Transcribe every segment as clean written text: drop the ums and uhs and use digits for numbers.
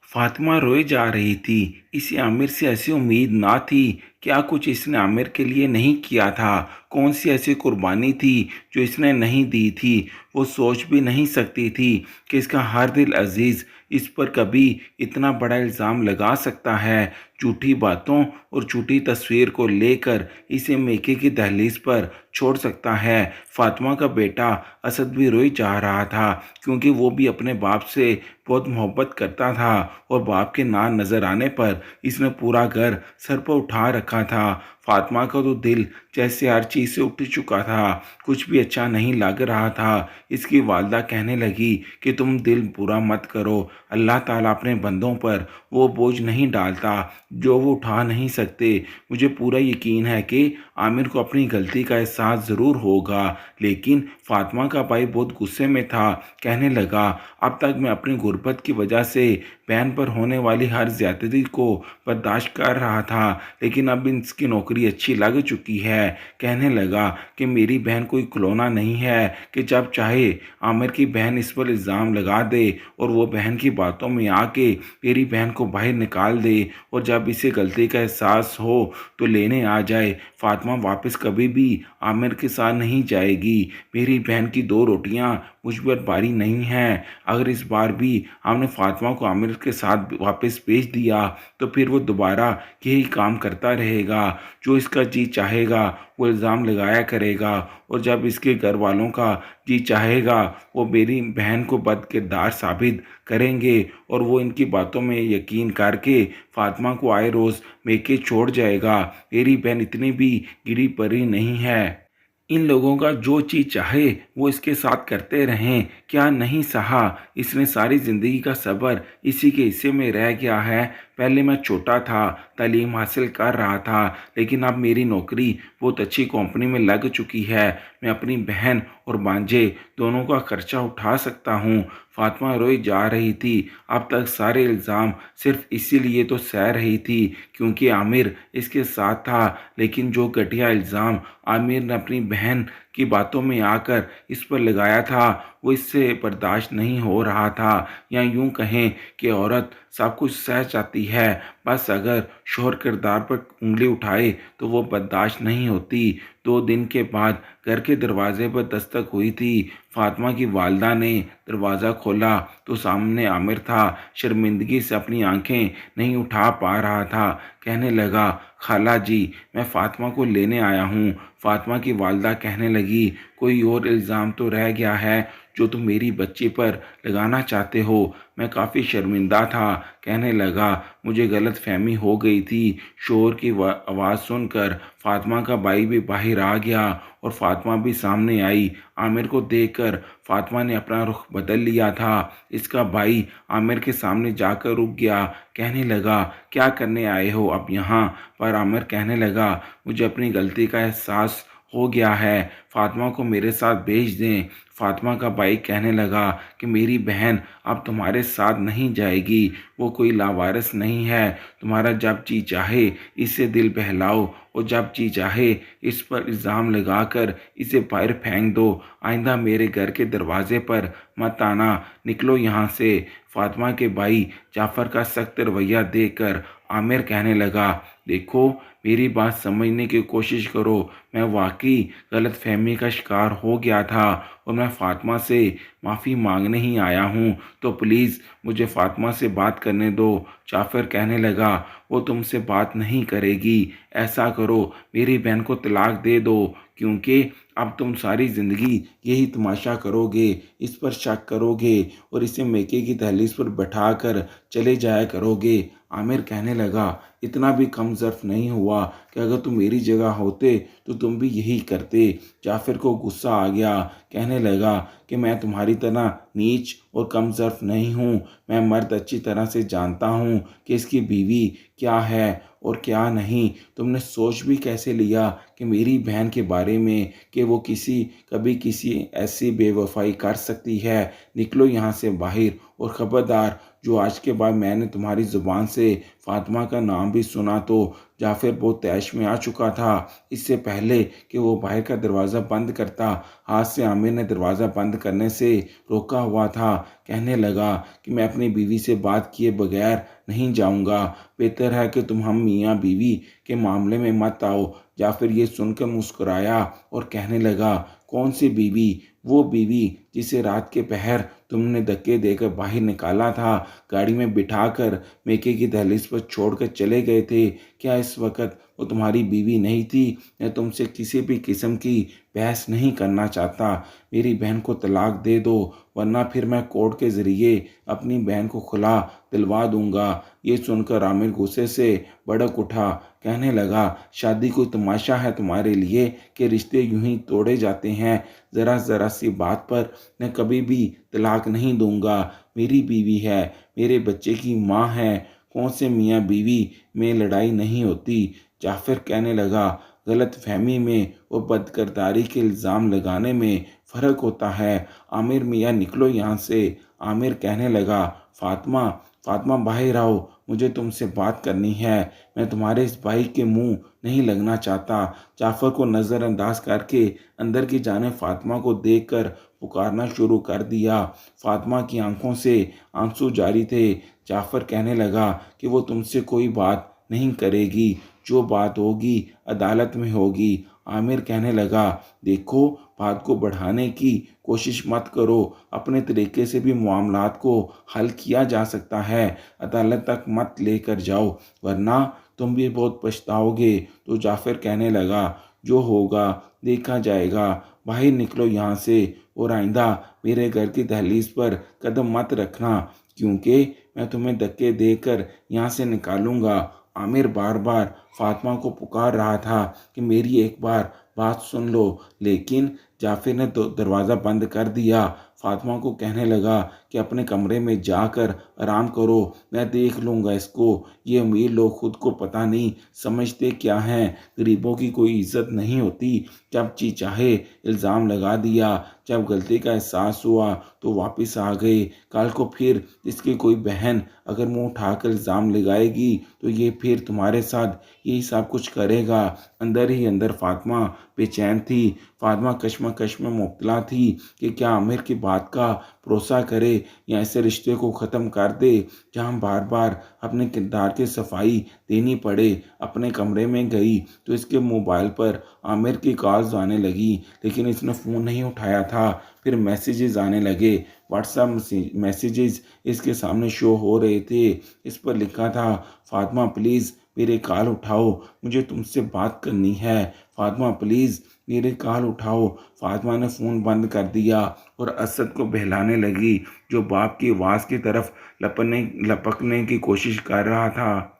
फातिमा रोए जा रही थी। इसे आमिर से ऐसी उम्मीद ना थी। क्या कुछ इसने आमिर के लिए नहीं किया था? कौन सी ऐसी कुर्बानी थी जो इसने नहीं दी थी? वो सोच भी नहीं सकती थी कि इसका हर दिल अजीज़ इस पर कभी इतना बड़ा इल्ज़ाम लगा सकता है। झूठी बातों और झूठी तस्वीर को लेकर इसे मेके की दहलीज पर छोड़ सकता है। फातिमा का बेटा असद भी रोई जा रहा था, क्योंकि वो भी अपने बाप से बहुत मोहब्बत करता था और बाप के ना नज़र आने पर इसने पूरा घर सर पर उठा रखा था। फातिमा का तो दिल जैसे हर चीज़ से उठ चुका था। कुछ भी अच्छा नहीं लग रहा था। इसकी वालदा कहने लगी कि तुम दिल बुरा मत करो। अल्लाह ताला अपने बंदों पर वो बोझ नहीं डालता जो वो उठा नहीं सकते। मुझे पूरा यकीन है कि आमिर को अपनी गलती का एहसास ज़रूर होगा। लेकिन फातिमा का भाई बहुत गुस्से में था। कहने लगा, अब तक मैं अपनी गुर्बत की वजह से बहन पर होने वाली हर ज्यादती को बर्दाश्त कर रहा था, लेकिन अब इसकी नौकरी अच्छी लग चुकी है। कहने लगा कि मेरी बहन कोई खिलौना नहीं है कि जब चाहे आमिर की बहन इस पर इल्ज़ाम लगा दे और वो बहन की बातों में आके मेरी बहन को बाहर निकाल दे, और जब इसे गलती का एहसास हो तो लेने आ जाए। फातिमा वापस कभी भी आमिर के साथ नहीं जाएगी। मेरी बहन की दो रोटियां मुझ पर भारी नहीं हैं। अगर इस बार भी हमने फातिमा को आमिर के साथ वापस भेज दिया तो फिर वो दोबारा यही काम करता रहेगा। जो इसका जी चाहेगा वो इल्ज़ाम लगाया करेगा, और जब इसके घर वालों का जी चाहेगा वो मेरी बहन को बदकिरदार साबित करेंगे, और वो इनकी बातों में यकीन करके फातिमा को आए रोज़ मेके छोड़ जाएगा। मेरी बहन इतनी भी गिरी परी नहीं है। इन लोगों का जो चीज़ चाहे वो इसके साथ करते रहें। क्या नहीं सहा इसने सारी ज़िंदगी का सब्र, इसी के हिस्से में रह गया है। पहले मैं छोटा था, तालीम हासिल कर रहा था, लेकिन अब मेरी नौकरी बहुत अच्छी कंपनी में लग चुकी है। मैं अपनी बहन और भांजे दोनों का खर्चा उठा सकता हूँ। फातिमा रोई जा रही थी। अब तक सारे इल्ज़ाम सिर्फ इसीलिए तो सह रही थी क्योंकि आमिर इसके साथ था, लेकिन जो घटिया इल्ज़ाम आमिर ने अपनी बहन की बातों में आकर इस पर लगाया था वो इससे बर्दाश्त नहीं हो रहा था। या यूं कहें कि औरत सब कुछ सह जाती है, बस अगर शोहर किरदार पर उंगली उठाए तो वो बर्दाश्त नहीं होती। 2 दिन के बाद घर के दरवाजे पर दस्तक हुई थी। फातिमा की वालदा ने दरवाज़ा खोला तो सामने आमिर था। शर्मिंदगी से अपनी आंखें नहीं उठा पा रहा था। कहने लगा, खाला जी, मैं फातिमा को लेने आया हूँ। फातिमा की वालदा कहने लगी, कोई और इल्ज़ाम तो रह गया है जो तुम मेरी बच्ची पर लगाना चाहते हो? मैं काफ़ी शर्मिंदा था। कहने लगा, मुझे गलत फहमी हो गई थी। शोर की आवाज़ सुनकर फातिमा का भाई भी बाहर आ गया और फातिमा भी सामने आई। आमिर को देखकर फातिमा ने अपना रुख बदल लिया था। इसका भाई आमिर के सामने जाकर रुक गया। कहने लगा, क्या करने आए हो अब यहाँ पर? आमिर कहने लगा, मुझे अपनी गलती का एहसास हो गया है, फातिमा को मेरे साथ भेज दें। फातिमा का भाई कहने लगा कि मेरी बहन अब तुम्हारे साथ नहीं जाएगी। वो कोई लावारिस नहीं है। तुम्हारा जब जी चाहे इससे दिल बहलाओ, और जब जी चाहे इस पर इल्ज़ाम लगाकर इसे बाहर फेंक दो। आइंदा मेरे घर के दरवाजे पर मत आना। निकलो यहाँ से। फातिमा के भाई जाफ़र का सख्त रवैया देखकर आमिर कहने लगा, देखो, मेरी बात समझने की कोशिश करो। मैं वाकई गलतफहमी का शिकार हो गया था और मैं फातिमा से माफ़ी मांगने ही आया हूँ। तो प्लीज़ मुझे फातिमा से बात करने दो। जाफ़र कहने लगा, वो तुमसे बात नहीं करेगी। ऐसा करो, मेरी बहन को तलाक दे दो, क्योंकि अब तुम सारी ज़िंदगी यही तमाशा करोगे, इस पर शक करोगे और इसे मेके की दहलीज पर बैठा कर चले जाया करोगे। आमिर कहने लगा, इतना भी कम ज़र्फ नहीं हुआ कि अगर तुम मेरी जगह होते तो तुम भी यही करते। जाफ़िर को गुस्सा आ गया। कहने लगा कि मैं तुम्हारी तरह नीच और कम ज़र्फ नहीं हूँ। मैं मर्द अच्छी तरह से जानता हूँ कि इसकी बीवी क्या है और क्या नहीं। तुमने सोच भी कैसे लिया कि मेरी बहन के बारे में कि वो कभी किसी ऐसी बेवफाई कर सकती है? निकलो यहाँ से बाहर, और ख़बरदार, जो आज के बाद मैंने तुम्हारी ज़ुबान से फातिमा का नाम भी सुना तो जाफिर बहुत तैश में आ चुका था। इससे पहले कि वो बाहर का दरवाज़ा बंद करता, हाथ से आमिर ने दरवाज़ा बंद करने से रोका हुआ था। कहने लगा कि मैं अपनी बीवी से बात किए बगैर नहीं जाऊंगा। बेहतर है कि तुम हम मियाँ बीवी के मामले में मत आओ। जाफिर ये सुनकर मुस्कुराया और कहने लगा, कौन सी बीवी? वो बीवी जिसे रात के पहर तुमने धक्के देकर बाहर निकाला था, गाड़ी में बिठाकर मेके की दहलीज पर छोड़कर चले गए थे। क्या इस वक्त वो तुम्हारी बीवी नहीं थी? मैं तुमसे किसी भी किस्म की बहस नहीं करना चाहता। मेरी बहन को तलाक दे दो, वरना फिर मैं कोर्ट के ज़रिए अपनी बहन को खुला दिलवा दूंगा। ये सुनकर आमिर गुस्से से भड़क उठा। कहने लगा, शादी कोई तमाशा है तुम्हारे लिए कि रिश्ते यूं ही तोड़े जाते हैं? ज़रा ज़रा सी बात पर मैं कभी भी तलाक नहीं दूंगा। मेरी बीवी है, मेरे बच्चे की माँ है। कौन से मियाँ बीवी में लड़ाई नहीं होती? जाफिर कहने लगा, गलत फहमी में और बदकिरदारी के इल्ज़ाम लगाने में फ़र्क होता है। आमिर मियाँ निकलो यहाँ से। आमिर कहने लगा, फातिमा फातिमा बाहर आओ, मुझे तुमसे बात करनी है। मैं तुम्हारे इस भाई के मुंह नहीं लगना चाहता। जाफर को नज़रअंदाज करके अंदर की जाने फातिमा को देखकर पुकारना शुरू कर दिया। फातिमा की आंखों से आंसू जारी थे। जाफर कहने लगा कि वो तुमसे कोई बात नहीं करेगी, जो बात होगी अदालत में होगी। आमिर कहने लगा, देखो, बात को बढ़ाने की कोशिश मत करो। अपने तरीके से भी मामलात को हल किया जा सकता है। अदालत तक मत लेकर जाओ, वरना तुम भी बहुत पछताओगे। तो जाफिर कहने लगा, जो होगा देखा जाएगा। बाहर निकलो यहाँ से और आइंदा मेरे घर की दहलीज पर कदम मत रखना, क्योंकि मैं तुम्हें धक्के देकर यहाँ से निकालूंगा। आमिर बार बार फातिमा को पुकार रहा था कि मेरी एक बार बात सुन लो, लेकिन जाफिर ने तो दरवाज़ा बंद कर दिया। फातिमा को कहने लगा कि अपने कमरे में जाकर आराम करो, मैं देख लूँगा इसको। ये अमीर लोग खुद को पता नहीं समझते क्या हैं। गरीबों की कोई इज्जत नहीं होती। जब जी चाहे इल्ज़ाम लगा दिया, जब गलती का एहसास हुआ तो वापस आ गए। कल को फिर इसकी कोई बहन अगर मुंह उठाकर इल्ज़ाम लगाएगी तो ये फिर तुम्हारे साथ यही सब कुछ करेगा। अंदर ही अंदर फातिमा बेचैन थी। फातिमा कश्मकश में मुब्तला थी कि क्या आमिर की बात का भरोसा करे या ऐसे रिश्ते को ख़त्म कर दे जहां बार बार अपने किरदार की सफाई देनी पड़े। अपने कमरे में गई तो इसके मोबाइल पर आमिर की कॉल्स आने लगी, लेकिन इसने फ़ोन नहीं उठाया था। फिर मैसेजेस आने लगे। व्हाट्सएप मैसेजेस इसके सामने शो हो रहे थे। इस पर लिखा था, फातिमा प्लीज़ मेरे कॉल उठाओ, मुझे तुमसे बात करनी है। फातिमा प्लीज़ मेरे कॉल उठाओ। फातिमा ने फ़ोन बंद कर दिया और असद को बहलाने लगी, जो बाप की आवाज़ की तरफ लपकने की कोशिश कर रहा था।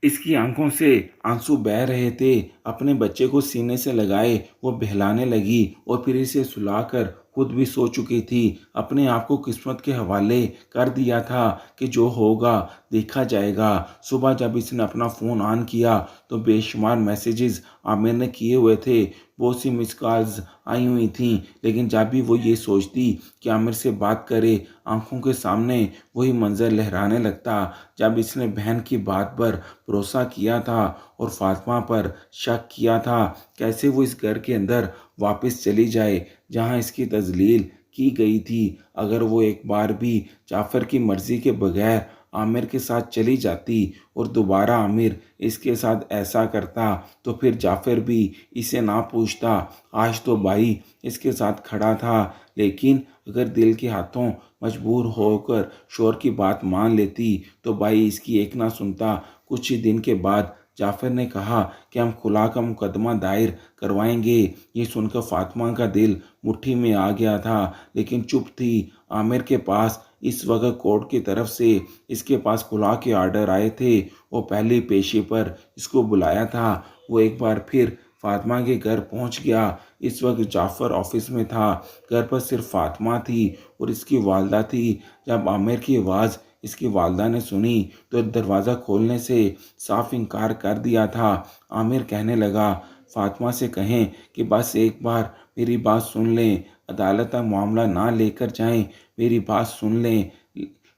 इसकी आंखों से आंसू बह रहे थे। अपने बच्चे को सीने से लगाए वो बहलाने लगी और फिर इसे सुलाकर खुद भी सो चुकी थी। अपने आप को किस्मत के हवाले कर दिया था कि जो होगा देखा जाएगा। सुबह जब इसने अपना फ़ोन ऑन किया तो बेशुमार मैसेजेस आमिर ने किए हुए थे। बहुत सी मिस कॉल्स आई हुई थीं, लेकिन जब भी वो ये सोचती कि आमिर से बात करे, आंखों के सामने वही मंजर लहराने लगता जब इसने बहन की बात पर भरोसा किया था और फातिमा पर शक किया था। कैसे वो इस घर के अंदर वापस चली जाए जहां इसकी तजलील की गई थी। अगर वो एक बार भी जाफ़र की मर्ज़ी के बगैर आमिर के साथ चली जाती और दोबारा आमिर इसके साथ ऐसा करता तो फिर जाफ़र भी इसे ना पूछता। आज तो भाई इसके साथ खड़ा था, लेकिन अगर दिल के हाथों मजबूर होकर शोर की बात मान लेती तो भाई इसकी एक ना सुनता। कुछ ही दिन के बाद जाफिर ने कहा कि हम खुला का मुकदमा दायर करवाएंगे। ये सुनकर फातिमा का दिल मुट्ठी में आ गया था, लेकिन चुप थी। आमिर के पास इस वक्त कोर्ट की तरफ से इसके पास खुला के आर्डर आए थे। वो पहली पेशी पर इसको बुलाया था। वो एक बार फिर फातिमा के घर पहुंच गया। इस वक्त जाफ़र ऑफिस में था। घर पर सिर्फ फातिमा थी और इसकी वालदा थी। जब आमिर की आवाज़ इसकी वालदा ने सुनी तो दरवाज़ा खोलने से साफ इनकार कर दिया था। आमिर कहने लगा, फातिमा से कहें कि बस एक बार मेरी बात सुन लें, अदालत तक मामला ना लेकर जाएं, मेरी बात सुन लें।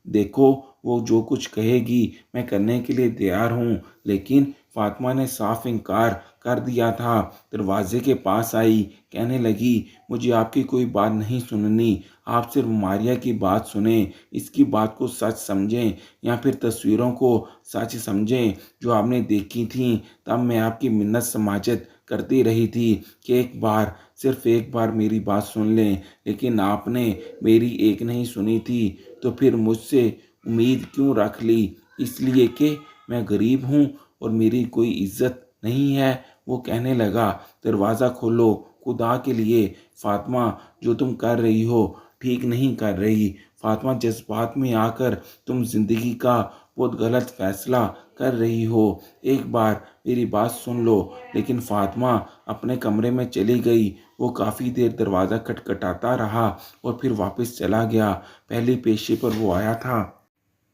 देखो, वो जो कुछ कहेगी मैं करने के लिए तैयार हूँ। लेकिन फातिमा ने साफ इनकार कर दिया था। दरवाजे के पास आई, कहने लगी, मुझे आपकी कोई बात नहीं सुननी। आप सिर्फ मारिया की बात सुने, इसकी बात को सच समझें या फिर तस्वीरों को सच समझें जो आपने देखी थी। तब मैं आपकी मिन्नत समाजत करती रही थी कि एक बार, सिर्फ एक बार मेरी बात सुन लें, लेकिन आपने मेरी एक नहीं सुनी थी। तो फिर मुझसे उम्मीद क्यों रख ली? इसलिए कि मैं गरीब हूँ और मेरी कोई इज्जत नहीं है। वो कहने लगा, दरवाज़ा खोलो, खुदा के लिए फातिमा, जो तुम कर रही हो ठीक नहीं कर रही। फातिमा, जज्बात में आकर तुम ज़िंदगी का बहुत गलत फैसला कर रही हो। एक बार मेरी बात सुन लो। लेकिन फातिमा अपने कमरे में चली गई। वो काफ़ी देर दरवाज़ा खटखटाता रहा और फिर वापस चला गया। पहले पेशे पर वो आया था।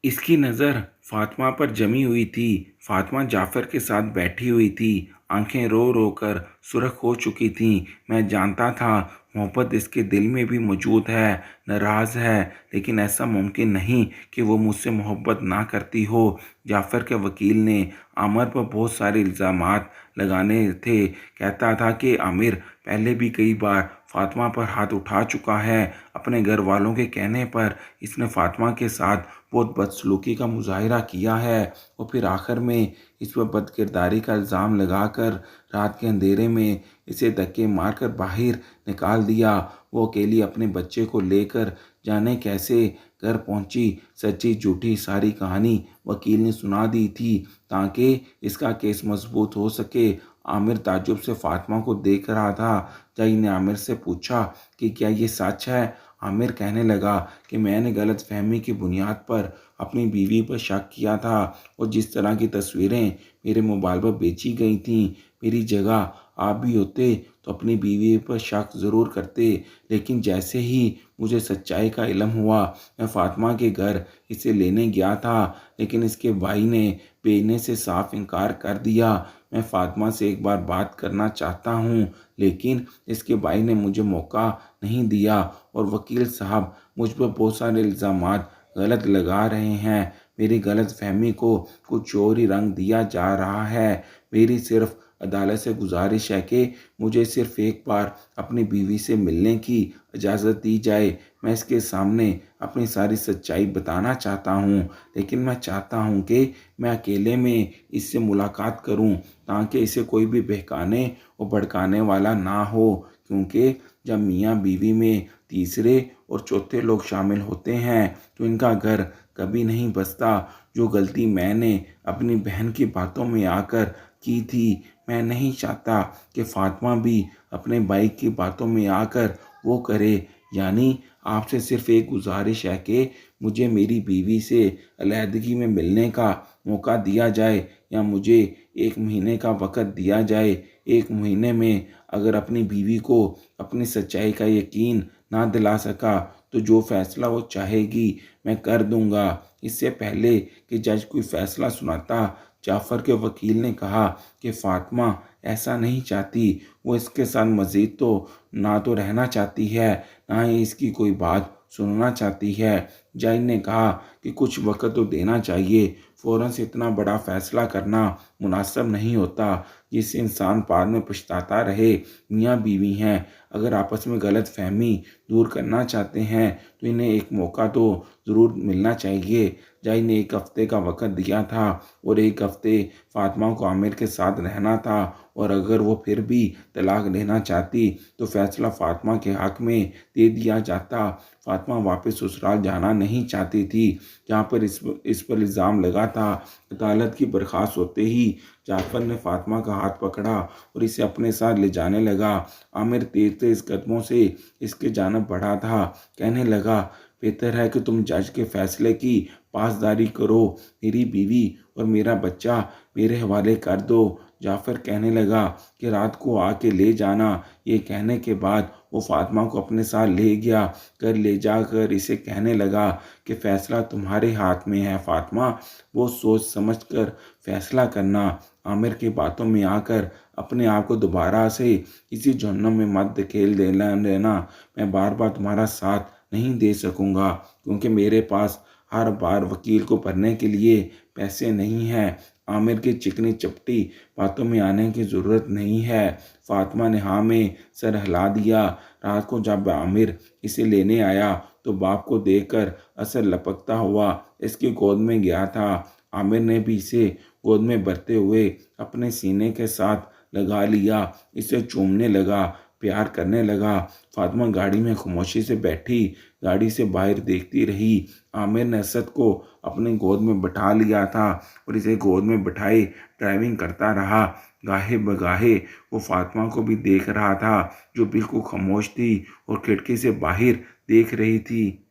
इसकी नज़र फातिमा पर जमी हुई थी। फातिमा जाफ़र के साथ बैठी हुई थी, आंखें रो रो कर सुर्ख हो चुकी थीं। मैं जानता था मोहब्बत इसके दिल में भी मौजूद है, नाराज़ है, लेकिन ऐसा मुमकिन नहीं कि वो मुझसे मोहब्बत ना करती हो। जाफ़र के वकील ने आमिर पर बहुत सारे इल्ज़ामात लगाने थे। कहता था कि आमिर पहले भी कई बार फातिमा पर हाथ उठा चुका है। अपने घर वालों के कहने पर इसने फातिमा के साथ बहुत बदसलूकी का मुजाहिरा किया है और फिर आखिर में इस पर बदकिरदारी का इल्ज़ाम लगाकर रात के अंधेरे में इसे धक्के मारकर बाहर निकाल दिया। वो अकेली अपने बच्चे को लेकर जाने कैसे घर पहुंची। सच्ची झूठी सारी कहानी वकील ने सुना दी थी ताकि इसका केस मजबूत हो सके। आमिर ताज्जुब से फातिमा को देख रहा था। जय ने आमिर से पूछा कि क्या ये सच है? आमिर कहने लगा कि मैंने गलत फहमी की बुनियाद पर अपनी बीवी पर शक किया था और जिस तरह की तस्वीरें मेरे मोबाइल पर बेची गई थीं, मेरी जगह आप भी होते तो अपनी बीवी पर शक ज़रूर करते। लेकिन जैसे ही मुझे सच्चाई का इल्म हुआ, मैं फातिमा के घर इसे लेने गया था, लेकिन इसके भाई ने भेजने से साफ इनकार कर दिया। मैं फातिमा से एक बार बात करना चाहता हूँ, लेकिन इसके भाई ने मुझे मौका नहीं दिया और वकील साहब मुझ पर बहुत सारे इल्ज़ामात गलत लगा रहे हैं। मेरी गलत फहमी को कुछ और ही रंग दिया जा रहा है। मेरी सिर्फ अदालत से गुजारिश है कि मुझे सिर्फ एक बार अपनी बीवी से मिलने की इजाज़त दी जाए। मैं इसके सामने अपनी सारी सच्चाई बताना चाहता हूँ, लेकिन मैं चाहता हूँ कि मैं अकेले में इससे मुलाकात करूँ ताकि इसे कोई भी बहकाने और भड़काने वाला ना हो, क्योंकि जब मियाँ बीवी में तीसरे और चौथे लोग शामिल होते हैं तो इनका घर कभी नहीं बसता। जो गलती मैंने अपनी बहन की बातों में आकर की थी, मैं नहीं चाहता कि फातिमा भी अपने भाई की बातों में आकर वो करे। यानी आपसे सिर्फ एक गुजारिश है कि मुझे मेरी बीवी से अलहदगी में मिलने का मौका दिया जाए या मुझे 1 महीने का वक़्त दिया जाए। 1 महीने में अगर अपनी बीवी को अपनी सच्चाई का यकीन ना दिला सका तो जो फ़ैसला वो चाहेगी मैं कर दूंगा। इससे पहले कि जज कोई फ़ैसला सुनाता, जाफ़र के वकील ने कहा कि फातिमा ऐसा नहीं चाहती। वो इसके साथ मज़ीद तो ना तो रहना चाहती है, ना ही इसकी कोई बात सुनना चाहती है। जज ने कहा कि कुछ वक़्त तो देना चाहिए। फ़ौरन से इतना बड़ा फ़ैसला करना मुनासिब नहीं होता। जिस इंसान बाद में पछताता रहे। मियाँ बीवी हैं, अगर आपस में गलत फहमी दूर करना चाहते हैं तो इन्हें एक मौका तो ज़रूर मिलना चाहिए। जज ने 1 हफ्ते का वक़्त दिया था और 1 हफ्ते फातिमा को आमिर के साथ रहना था और अगर वो फिर भी तलाक लेना चाहती तो फ़ैसला फातिमा के हक़ में दे दिया जाता। फातिमा वापस ससुराल जाना नहीं चाहती थी जहाँ पर इस पर इल्ज़ाम लगा था। अदालत की बर्खास्त होते ही जाफ़र ने फातिमा का हाथ पकड़ा और इसे अपने साथ ले जाने लगा। आमिर तेज तेज कदमों से इसके जानब बढ़ा था। कहने लगा, बेहतर है कि तुम जज के फैसले की पासदारी करो। मेरी बीवी और मेरा बच्चा मेरे हवाले कर दो। जाफ़र कहने लगा कि रात को आके ले जाना। ये कहने के बाद वो फातिमा को अपने साथ ले गया। घर ले जाकर इसे कहने लगा कि फ़ैसला तुम्हारे हाथ में है फातिमा, वो सोच समझ कर फैसला करना। आमिर की बातों में आकर अपने आप को दोबारा से इसी जहन्नुम में मत धकेल देना। मैं बार बार तुम्हारा साथ नहीं दे सकूँगा क्योंकि मेरे पास हर बार वकील को भरने के लिए पैसे नहीं हैं। आमिर की चिकनी चपटी बातों में आने की ज़रूरत नहीं है। फातिमा ने हाँ में सर हिला दिया। रात को जब आमिर इसे लेने आया तो बाप को देखकर असर लपकता हुआ इसकी गोद में गया था। आमिर ने भी इसे गोद में भरते हुए अपने सीने के साथ लगा लिया, इसे चूमने लगा, प्यार करने लगा। फातिमा गाड़ी में खामोशी से बैठी गाड़ी से बाहर देखती रही। आमिर ने असद को अपने गोद में बैठा लिया था और इसे गोद में बैठाए ड्राइविंग करता रहा। गाहे बगाहे वो फातिमा को भी देख रहा था, जो बिल्कुल खामोश थी और खिड़की से बाहर देख रही थी।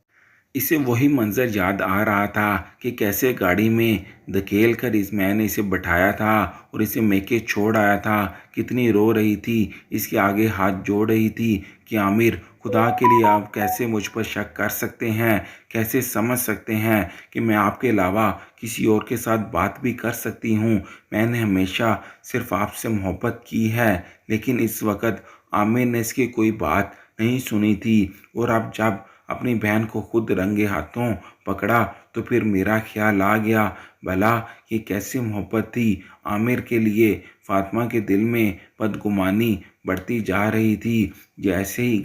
इसे वही मंज़र याद आ रहा था कि कैसे गाड़ी में धकेल कर इस मैंने इसे बैठाया था और इसे मैके छोड़ आया था। कितनी रो रही थी, इसके आगे हाथ जोड़ रही थी कि आमिर, खुदा के लिए आप कैसे मुझ पर शक कर सकते हैं, कैसे समझ सकते हैं कि मैं आपके अलावा किसी और के साथ बात भी कर सकती हूँ। मैंने हमेशा सिर्फ आपसे मोहब्बत की है। लेकिन इस वक्त आमिर ने इसकी कोई बात नहीं सुनी थी और अब जब अपनी बहन को खुद रंगे हाथों पकड़ा तो फिर मेरा ख्याल आ गया, भला ये कैसी मोहब्बत थी आमिर के लिए। फातिमा के दिल में बदगुमानी बढ़ती जा रही थी। जैसे ही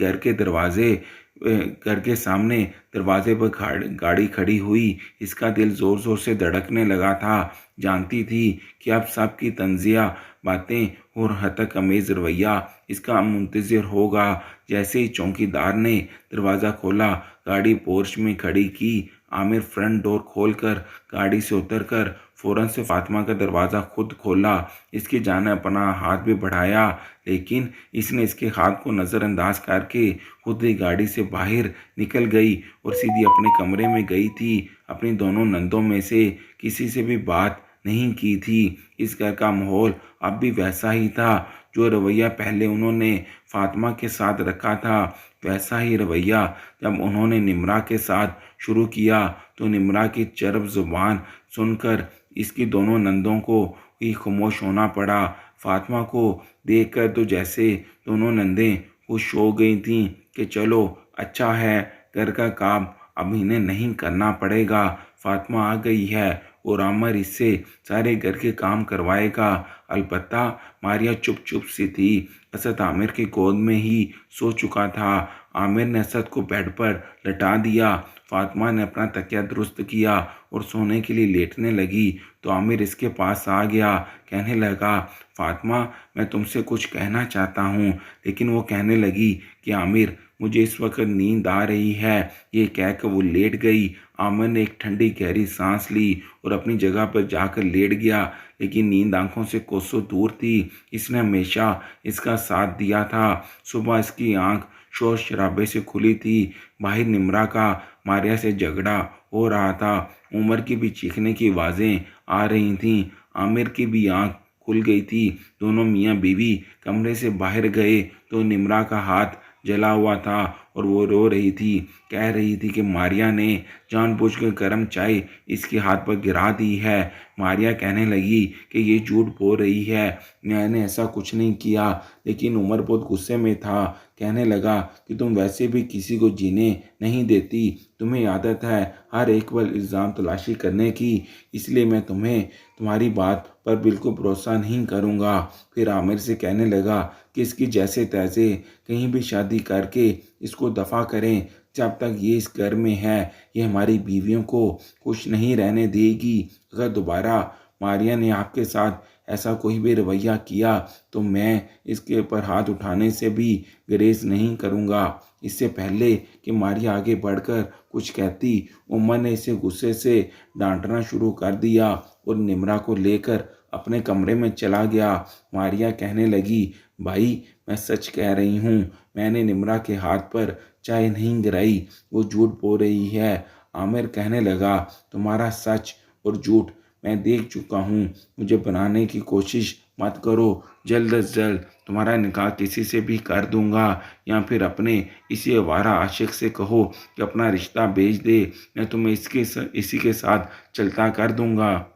घर के सामने दरवाजे पर गाड़ी खड़ी हुई, इसका दिल ज़ोर ज़ोर से धड़कने लगा था। जानती थी कि अब सबकी तंज़िया बातें और हतक अमेज़ रवैया इसका मुंतज़िर होगा। जैसे ही चौकीदार ने दरवाज़ा खोला, गाड़ी पोर्च में खड़ी की, आमिर फ्रंट डोर खोलकर गाड़ी से उतरकर फ़ौरन से फातिमा का दरवाज़ा खुद खोला। इसकी जाने अपना हाथ भी बढ़ाया, लेकिन इसने इसके हाथ को नज़रअंदाज करके खुद ही गाड़ी से बाहर निकल गई और सीधी अपने कमरे में गई थी। अपनी दोनों नंदों में से किसी से भी बात नहीं की थी। इस घर का माहौल अब भी वैसा ही था। जो रवैया पहले उन्होंने फातिमा के साथ रखा था, वैसा ही रवैया जब उन्होंने निम्रा के साथ शुरू किया तो निम्रा की चरब ज़ुबान सुनकर इसकी दोनों नंदों को ही खामोश होना पड़ा। फातिमा को देखकर तो जैसे दोनों नंदें खुश हो गई थीं कि चलो अच्छा है, घर का काम अब इन्हें नहीं करना पड़ेगा। फातिमा आ गई है और आमिर इससे सारे घर के काम करवाएगा। अलबत्ता मारिया चुप चुप सी थी। असद आमिर की गोद में ही सो चुका था। आमिर ने असद को बेड पर लटा दिया। फातिमा ने अपना तकिया दुरुस्त किया और सोने के लिए लेटने लगी तो आमिर इसके पास आ गया। कहने लगा, फातिमा, मैं तुमसे कुछ कहना चाहता हूँ। लेकिन वो कहने लगी कि आमिर, मुझे इस वक्त नींद आ रही है। ये कहकर वो लेट गई। आमिर ने एक ठंडी गहरी सांस ली और अपनी जगह पर जाकर लेट गया, लेकिन नींद आंखों से कोसों दूर थी। इसने हमेशा इसका साथ दिया था। सुबह इसकी आंख शोर शराबे से खुली थी। बाहर निम्रा का मारिया से झगड़ा हो रहा था। उमर की भी चीखने की आवाज़ें आ रही थीं। आमिर की भी आंख खुल गई थी। दोनों मियाँ बीवी कमरे से बाहर गए तो निम्रा का हाथ जला हुआ था और वो रो रही थी। कह रही थी कि मारिया ने जानबूझकर गर्म चाय इसके हाथ पर गिरा दी है। मारिया कहने लगी कि ये झूठ बोल रही है, मैंने ऐसा कुछ नहीं किया। लेकिन उमर बहुत गुस्से में था। कहने लगा कि तुम वैसे भी किसी को जीने नहीं देती, तुम्हें आदत है हर एक पर इल्ज़ाम तलाशी करने की, इसलिए मैं तुम्हारी बात पर बिल्कुल भरोसा नहीं करूँगा। फिर आमिर से कहने लगा कि इसकी जैसे तैसे कहीं भी शादी करके इसको दफ़ा करें। जब तक ये इस घर में है ये हमारी बीवियों को खुश नहीं रहने देगी। अगर दोबारा मारिया ने आपके साथ ऐसा कोई भी रवैया किया तो मैं इसके ऊपर हाथ उठाने से भी गुरेज नहीं करूँगा। इससे पहले कि मारिया आगे बढ़कर कुछ कहती, उमर ने इसे गुस्से से डांटना शुरू कर दिया और निम्रा को लेकर अपने कमरे में चला गया। मारिया कहने लगी, भाई, मैं सच कह रही हूँ, मैंने निम्रा के हाथ पर चाय नहीं गिराई, वो झूठ बोल रही है। आमिर कहने लगा, तुम्हारा सच और झूठ मैं देख चुका हूँ, मुझे बनाने की कोशिश मत करो। जल्द अज जल्द तुम्हारा निकाह किसी से भी कर दूंगा, या फिर अपने इसी आवारा आशिक से कहो कि अपना रिश्ता बेच दे, मैं तुम्हें इसी के साथ चलता कर दूंगा।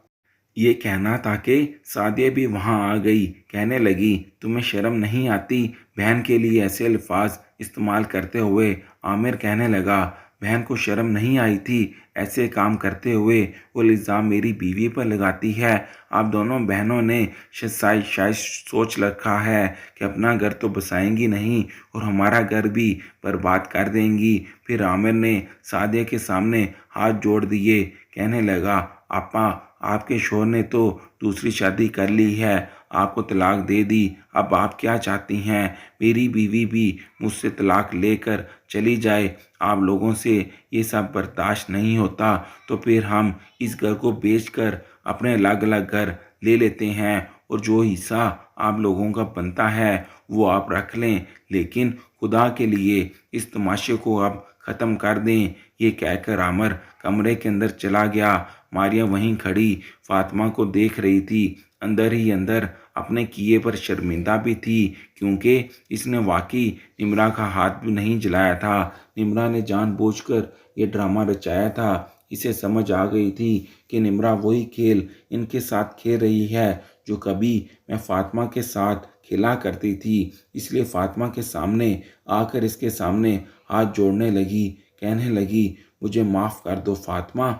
ये कहना था कि सादिया भी वहाँ आ गई। कहने लगी, तुम्हें शर्म नहीं आती बहन के लिए ऐसे अल्फाज इस्तेमाल करते हुए? आमिर कहने लगा, बहन को शर्म नहीं आई थी ऐसे काम करते हुए? वो इल्ज़ाम मेरी बीवी पर लगाती है। आप दोनों बहनों ने शायद सोच रखा है कि अपना घर तो बसाएंगी नहीं और हमारा घर भी बर्बाद कर देंगी। फिर आमिर ने सादिया के सामने हाथ जोड़ दिए, कहने लगा, आपा, आपके शौहर ने तो दूसरी शादी कर ली है, आपको तलाक दे दी। अब आप क्या चाहती हैं? मेरी बीवी भी मुझसे तलाक लेकर चली जाए। आप लोगों से ये सब बर्दाश्त नहीं होता तो फिर हम इस घर को बेचकर अपने अलग अलग घर ले लेते हैं और जो हिस्सा आप लोगों का बनता है वो आप रख लें, लेकिन खुदा के लिए इस तमाशे को अब ख़त्म कर दें। ये कहकर आमिर कमरे के अंदर चला गया। मारिया वहीं खड़ी फातिमा को देख रही थी। अंदर ही अंदर अपने किए पर शर्मिंदा भी थी, क्योंकि इसने वाकई निम्रा का हाथ भी नहीं जलाया था। निम्रा ने जानबूझकर ये ड्रामा रचाया था। इसे समझ आ गई थी कि निम्रा वही खेल इनके साथ खेल रही है जो कभी मैं फातिमा के साथ खेला करती थी। इसलिए फातिमा के सामने आकर इसके सामने हाथ जोड़ने लगी, कहने लगी, मुझे माफ़ कर दो फातिमा।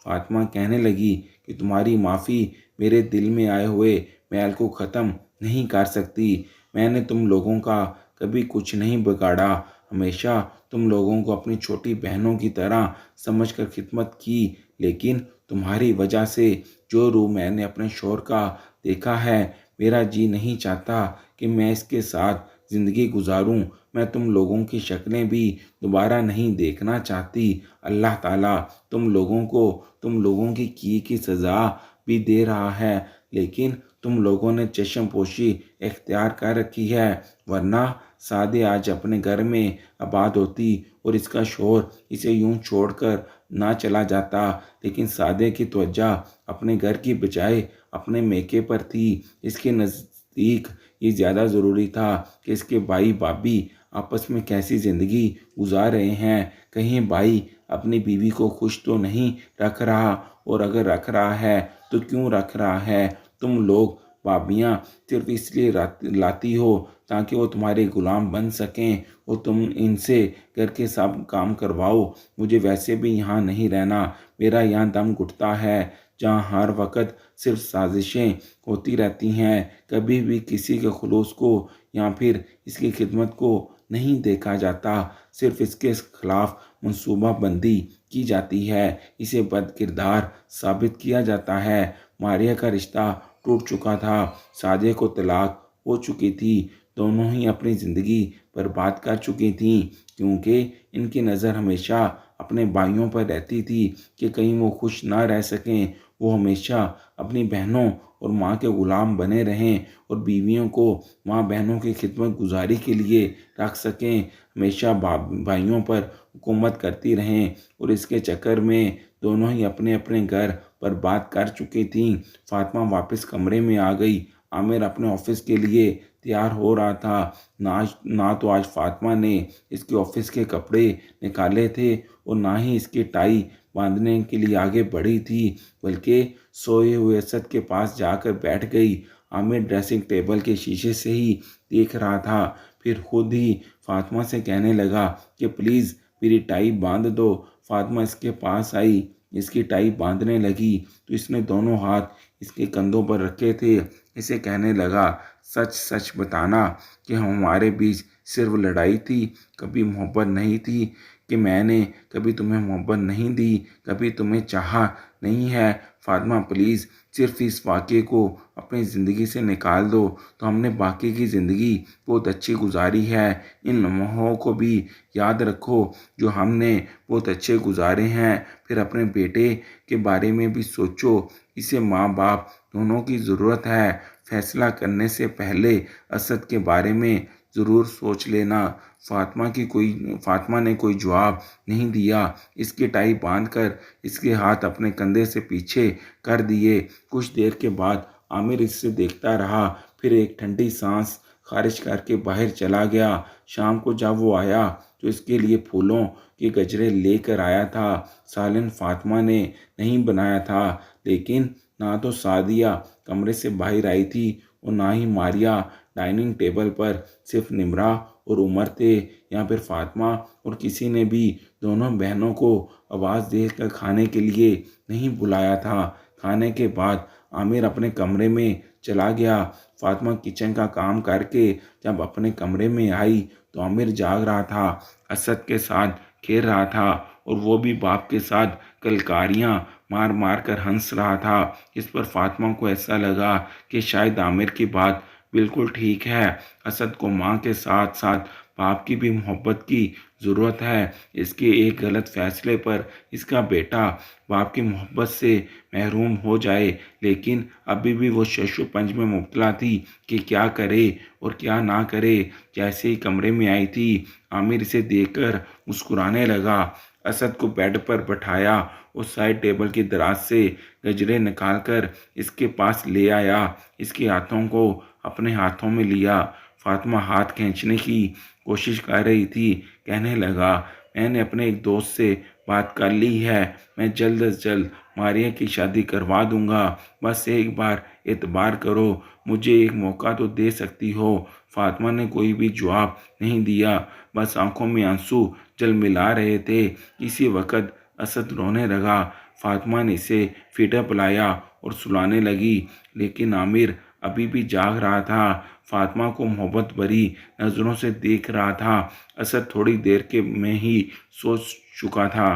फातिमा कहने लगी कि तुम्हारी माफ़ी मेरे दिल में आए हुए मैल को ख़त्म नहीं कर सकती। मैंने तुम लोगों का कभी कुछ नहीं बिगाड़ा, हमेशा तुम लोगों को अपनी छोटी बहनों की तरह समझकर खिदमत की, लेकिन तुम्हारी वजह से जो रूह मैंने अपने शौहर का देखा है, मेरा जी नहीं चाहता कि मैं इसके साथ ज़िंदगी गुजारूं। मैं तुम लोगों की शक्लें भी दोबारा नहीं देखना चाहती। अल्लाह ताला तुम लोगों की किए की सज़ा भी दे रहा है, लेकिन तुम लोगों ने चश्मपोशी इख्तियार कर रखी है, वरना सादे आज अपने घर में आबाद होती और इसका शौहर इसे यूं छोड़कर ना चला जाता। लेकिन सादे की तवज्जो अपने घर की बजाय अपने मेके पर थी। इसके नज़दीक ये ज़्यादा ज़रूरी था कि इसके भाई भाभी आपस में कैसी ज़िंदगी गुजार रहे हैं। कहीं भाई अपनी बीवी को खुश तो नहीं रख रहा, और अगर रख रहा है तो क्यों रख रहा है? तुम लोग भाभियाँ सिर्फ इसलिए लाती हो ताकि वो तुम्हारे गुलाम बन सकें और तुम इनसे घर के सब काम करवाओ। मुझे वैसे भी यहाँ नहीं रहना, मेरा यहाँ दम घुटता है, जहाँ हर वक्त सिर्फ साजिशें होती रहती हैं। कभी भी किसी के खुलूस को या फिर इसकी खिदमत को नहीं देखा जाता, सिर्फ इसके खिलाफ मनसूबाबंदी की जाती है, इसे बदकिरदार साबित किया जाता है। मारिया का रिश्ता टूट चुका था, सादिया को तलाक हो चुकी थी, दोनों ही अपनी ज़िंदगी बर्बाद कर चुकी थीं, क्योंकि इनकी नज़र हमेशा अपने भाइयों पर रहती थी कि कहीं वो खुश ना रह सकें। वो हमेशा अपनी बहनों और माँ के ग़ुलाम बने रहें और बीवियों को माँ बहनों की खिदमत गुजारी के लिए रख सकें, हमेशा भाइयों पर हुकूमत करती रहें। और इसके चक्कर में दोनों ही अपने अपने घर बर्बाद कर चुकी थीं। फातिमा वापस कमरे में आ गई। आमिर अपने ऑफिस के लिए तैयार हो रहा था। ना तो आज फातिमा ने इसके ऑफिस के कपड़े निकाले थे और ना ही इसकी टाई बांधने के लिए आगे बढ़ी थी, बल्कि सोए हुए असद के पास जाकर बैठ गई। आमिर ड्रेसिंग टेबल के शीशे से ही देख रहा था, फिर खुद ही फातिमा से कहने लगा कि प्लीज़ मेरी टाई बांध दो। फातिमा इसके पास आई, इसकी टाई बांधने लगी तो इसने दोनों हाथ इसके कंधों पर रखे थे। इसे कहने लगा, सच सच बताना कि हमारे बीच सिर्फ लड़ाई थी, कभी मोहब्बत नहीं थी, कि मैंने कभी तुम्हें मोहब्बत नहीं दी, कभी तुम्हें चाहा नहीं है। फातिमा प्लीज़ सिर्फ इस वाक़े को अपनी ज़िंदगी से निकाल दो, तो हमने बाकी की ज़िंदगी बहुत अच्छी गुजारी है। इन लम्हों को भी याद रखो जो हमने बहुत अच्छे गुजारे हैं। फिर अपने बेटे के बारे में भी सोचो, इसे माँ बाप दोनों की ज़रूरत है। फैसला करने से पहले असद के बारे में ज़रूर सोच लेना। फातिमा ने कोई जवाब नहीं दिया। इसकी टाई बांधकर इसके हाथ अपने कंधे से पीछे कर दिए। कुछ देर के बाद आमिर इससे देखता रहा, फिर एक ठंडी सांस खारिज करके बाहर चला गया। शाम को जब वो आया तो इसके लिए फूलों के गजरे लेकर आया था। सालन फातिमा ने नहीं बनाया था, लेकिन ना तो सादिया कमरे से बाहर आई थी और ना ही मारिया। डाइनिंग टेबल पर सिर्फ निम्रा और उमर थे या फिर फातिमा और किसी ने भी दोनों बहनों को आवाज़ देकर खाने के लिए नहीं बुलाया था। खाने के बाद आमिर अपने कमरे में चला गया। फातिमा किचन का काम करके जब अपने कमरे में आई तो आमिर जाग रहा था, असद के साथ खेल रहा था और वो भी बाप के साथ कलकारियाँ मार मार कर हंस रहा था। इस पर फातिमा को ऐसा लगा कि शायद आमिर की बात बिल्कुल ठीक है। असद को माँ के साथ साथ बाप की भी मोहब्बत की ज़रूरत है। इसके एक गलत फैसले पर इसका बेटा बाप की मोहब्बत से महरूम हो जाए। लेकिन अभी भी वो शशुपंज में मुब्तला थी कि क्या करे और क्या ना करे। जैसे ही कमरे में आई थी, आमिर इसे देखकर मुस्कुराने लगा। असद को बेड पर बैठाया, उस साइड टेबल की दराज से गजरे निकालकर इसके पास ले आया। इसके हाथों को अपने हाथों में लिया। फातिमा हाथ खींचने की कोशिश कर रही थी। कहने लगा, मैंने अपने एक दोस्त से बात कर ली है, मैं जल्द अज जल्द मारिया की शादी करवा दूंगा। बस एक बार एतबार करो, मुझे एक मौका तो दे सकती हो। फातिमा ने कोई भी जवाब नहीं दिया, बस आंखों में आंसू झलमिला रहे थे। इसी वक्त असद रोने लगा। फातिमा ने इसे फीटा पिलाया और सुलाने लगी, लेकिन आमिर अभी भी जाग रहा था। फातिमा को मोहब्बत भरी नज़रों से देख रहा था। असद थोड़ी देर के में ही सो चुका था।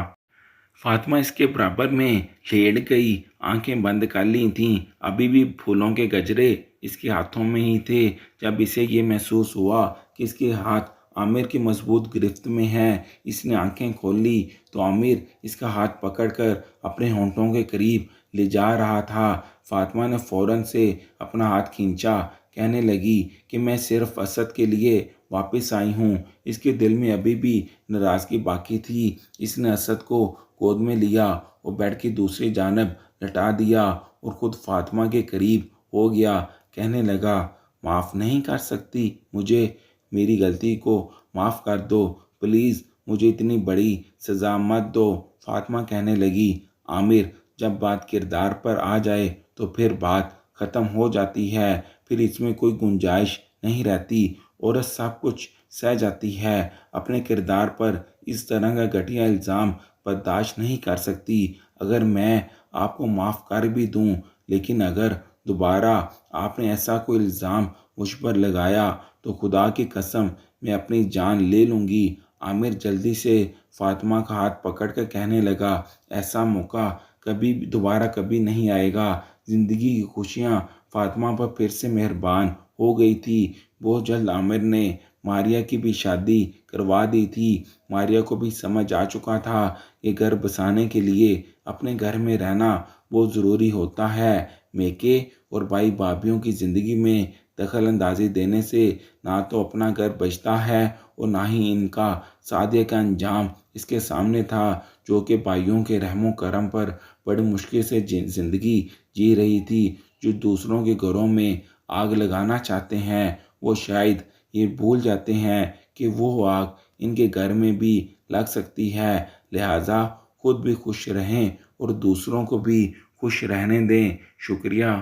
फातिमा इसके बराबर में लेट गई, आंखें बंद कर ली थीं। अभी भी फूलों के गजरे इसके हाथों में ही थे। जब इसे ये महसूस हुआ कि इसके हाथ आमिर की मजबूत गिरफ्त में हैं, इसने आंखें खोल ली तो आमिर इसका हाथ पकड़कर अपने होंठों के करीब ले जा रहा था। फातिमा ने फौरन से अपना हाथ खींचा। कहने लगी कि मैं सिर्फ असद के लिए वापस आई हूँ। इसके दिल में अभी भी नाराज़गी बाकी थी। इसने असद को गोद में लिया और बेड की दूसरी जानब लटा दिया और खुद फातिमा के करीब हो गया। कहने लगा, माफ़ नहीं कर सकती मुझे? मेरी गलती को माफ़ कर दो प्लीज़, मुझे इतनी बड़ी सज़ा मत दो। फातिमा कहने लगी, आमिर, जब बात किरदार पर आ जाए तो फिर बात ख़त्म हो जाती है, फिर इसमें कोई गुंजाइश नहीं रहती। औरत सब कुछ सह जाती है, अपने किरदार पर इस तरह का घटिया इल्ज़ाम बर्दाश्त नहीं कर सकती। अगर मैं आपको माफ़ कर भी दूं, लेकिन अगर दोबारा आपने ऐसा कोई इल्ज़ाम मुझ पर लगाया तो खुदा की कसम मैं अपनी जान ले लूँगी। आमिर जल्दी से फातिमा का हाथ पकड़कर कहने लगा, ऐसा मौका कभी दोबारा कभी नहीं आएगा। ज़िंदगी की खुशियाँ फातिमा पर फिर से मेहरबान हो गई थी। बहुत जल्द आमिर ने मारिया की भी शादी करवा दी थी। मारिया को भी समझ आ चुका था कि घर बसाने के लिए अपने घर में रहना बहुत ज़रूरी होता है। मेके और भाई भाभीयों की ज़िंदगी में दखल अंदाजी देने से ना तो अपना घर बचता है और ना ही इनका सादिया का अंजाम इसके सामने था, जो कि भाइयों के रहमो करम पर बड़ी मुश्किल से ज़िंदगी जी रही थी। जो दूसरों के घरों में आग लगाना चाहते हैं, वो शायद ये भूल जाते हैं कि वो आग इनके घर में भी लग सकती है। लिहाजा खुद भी खुश रहें और दूसरों को भी खुश रहने दें। शुक्रिया।